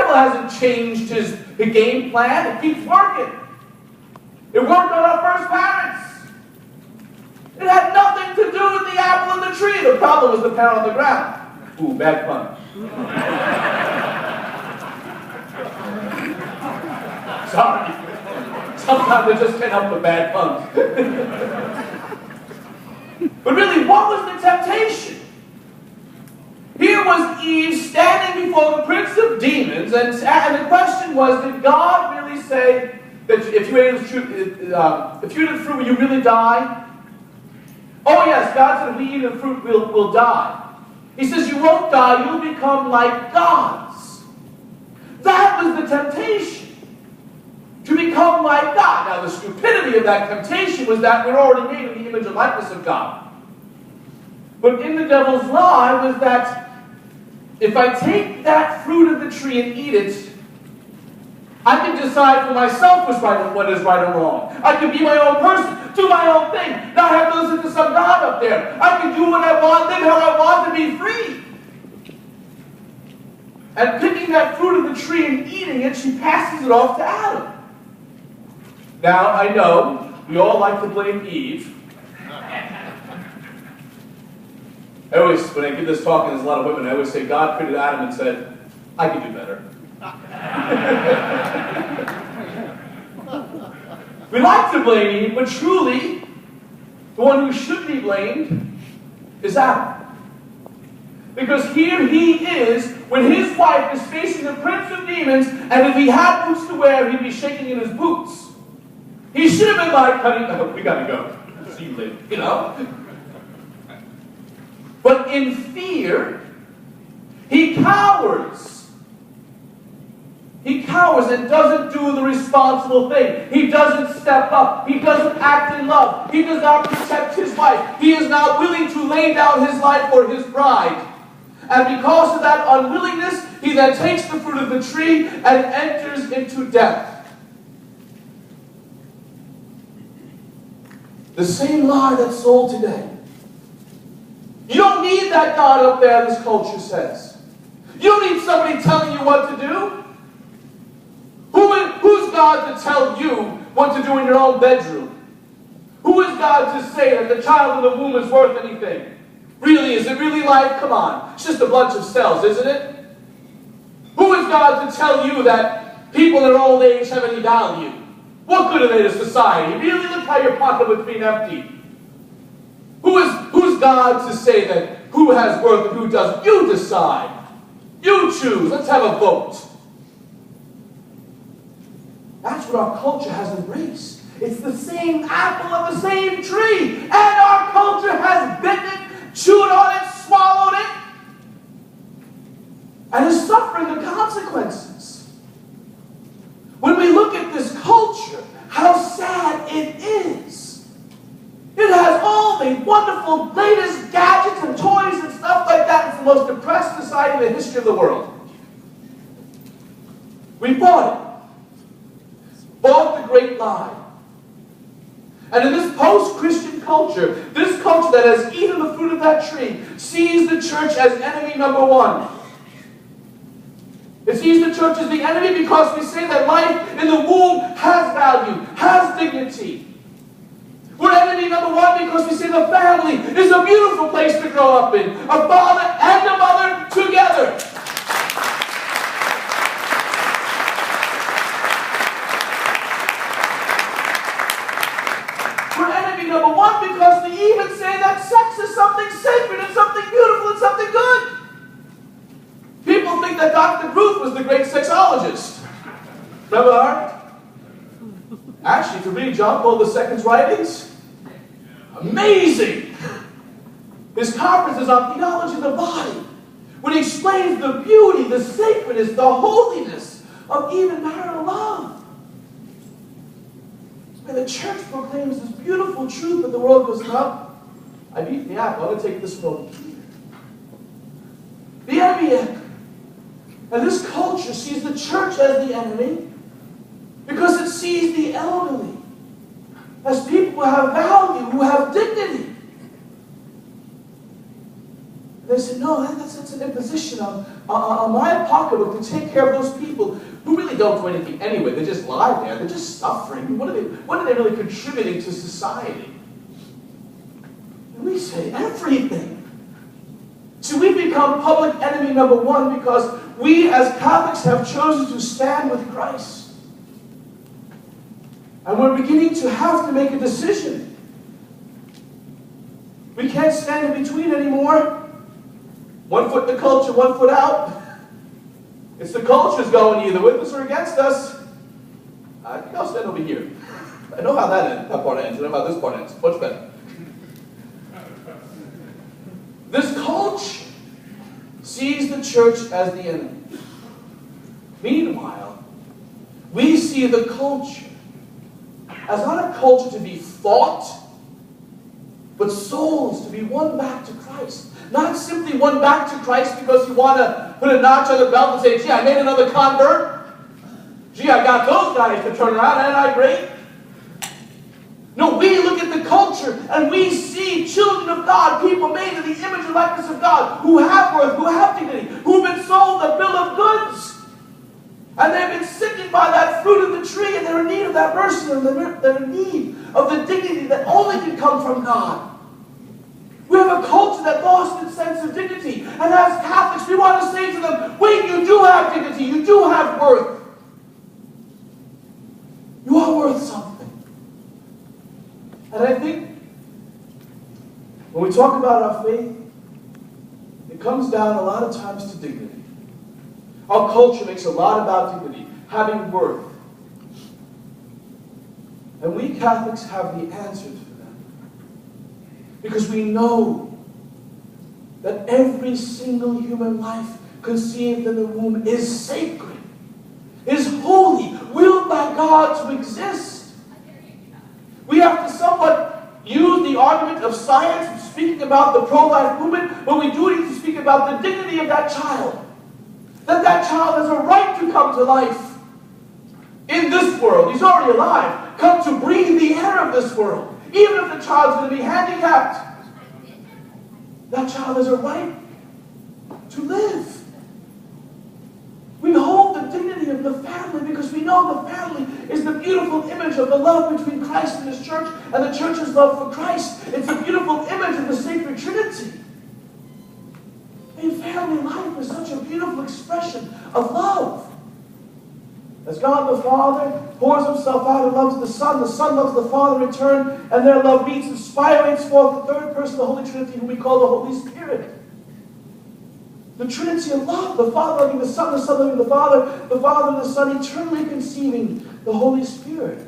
devil hasn't changed his game plan. It keeps working. It worked on our first parents. It had nothing to do with the apple in the tree. The problem was the pear on the ground. Ooh, bad pun. Sorry. Sometimes I just can't help the bad puns. But really, what was the temptation? Here was Eve standing before the prince of demons, and the question was, did God really say that if you ate the fruit, will you really die? Oh yes, God said if we eat the fruit, we'll die. He says you won't die, you'll become like gods. That was the temptation. To become like God. Now the stupidity of that temptation was that we're already made in the image and likeness of God. But in the devil's lie was that if I take that fruit of the tree and eat it, I can decide for myself what is right or wrong. I can be my own person, do my own thing, not have to listen to some God up there. I can do what I want, live how I want, and be free. And picking that fruit of the tree and eating it, she passes it off to Adam. Now, I know we all like to blame Eve. I always, when I give this talk, and there's a lot of women, I always say, God created Adam and said, I can do better. We like to blame Eve, but truly, the one who should be blamed is Adam. Because here he is, when his wife is facing the prince of demons, and if he had boots to wear, he'd be shaking in his boots. He should have been like, honey, oh, we gotta go. See you later, you know? But in fear, he cowers. He cowers and doesn't do the responsible thing. He doesn't step up. He doesn't act in love. He does not protect his wife. He is not willing to lay down his life for his bride. And because of that unwillingness, he then takes the fruit of the tree and enters into death. The same lie that's sold today. You don't need that God up there, this culture says. You don't need somebody telling you what to do. Who's God to tell you what to do in your own bedroom? Who is God to say that the child in the womb is worth anything? Really, is it really life? Come on. It's just a bunch of cells, isn't it? Who is God to tell you that people in old age have any value? What good are they to society? Really, look how your pocketbook's being empty. Who's God to say that who has worth and who doesn't? You decide. You choose. Let's have a vote. That's what our culture has embraced. It's the same apple of the same tree. And our culture has bitten it, chewed on it, swallowed it, and is suffering the consequences. When we look at this culture, how sad it is. It has all the wonderful latest gadgets and toys and stuff like that. It's the most depressed society in the history of the world. We bought it. Bought the great lie. And in this post-Christian culture, this culture that has eaten the fruit of that tree, sees the church as enemy number one. It sees the church as the enemy because we say that life in the womb has value, has dignity. We're enemy number one because we say the family is a beautiful place to grow up in. A father and a mother together. We're enemy number one because we even say that sex is something sacred and something beautiful and something good. People think that Dr. Ruth was the great sexologist. Remember her? Actually, if you read John Paul II's writings, amazing! His conferences on theology of the body, when he explains the beauty, the sacredness, the holiness of even marital love. And the church proclaims this beautiful truth, but the world goes, no, I've eaten the apple, I'm going to take this one over here. The enemy, and this culture sees the church as the enemy because it sees the elderly as people who have value, who have dignity. They said, no, that's an imposition on my pocketbook to take care of those people who really don't do anything anyway. They just lie there. They're just suffering. What are they really contributing to society? And we say everything. So we become public enemy number one because we as Catholics have chosen to stand with Christ. And we're beginning to have to make a decision. We can't stand in between anymore. 1 foot in the culture, 1 foot out. It's the culture's going either with us or against us. I think I'll stand over here. I know how that part ends. I know how this part ends. Much better. This culture sees the church as the enemy. Meanwhile, we see the culture as not a culture to be fought, but souls to be won back to Christ. Not simply won back to Christ because you want to put a notch on the belt and say, gee, I made another convert. Gee, I got those guys to turn around, and I great. No, we look at the culture and we see children of God, people made in the image and likeness of God, who have worth, who have dignity, who've been sold a bill of goods. And they've been sitting by that fruit of the tree, and they're in need of that mercy, and they're in need of the dignity that only can come from God. We have a culture that lost its sense of dignity. And as Catholics, we want to say to them, wait, you do have dignity. You do have worth. You are worth something. And I think when we talk about our faith, it comes down a lot of times to dignity. Our culture makes a lot about dignity, having worth. And we Catholics have the answers for that. Because we know that every single human life conceived in the womb is sacred, is holy, willed by God to exist. We have to somewhat use the argument of science, speaking about the pro-life movement, but we do need to speak about the dignity of that child. That child has a right to come to life in this world. He's already alive. Come to breathe the air of this world. Even if the child's going to be handicapped, that child has a right to live. We hold the dignity of the family because we know the family is the beautiful image of the love between Christ and His church and the church's love for Christ. It's a beautiful image of the sacred Trinity. And family life is such a beautiful expression of love. As God the Father pours Himself out and loves the Son loves the Father in turn, and their love meets and spirates forth the third person of the Holy Trinity, whom we call the Holy Spirit. The Trinity of love, the Father loving the Son loving the Father and the Son eternally conceiving the Holy Spirit.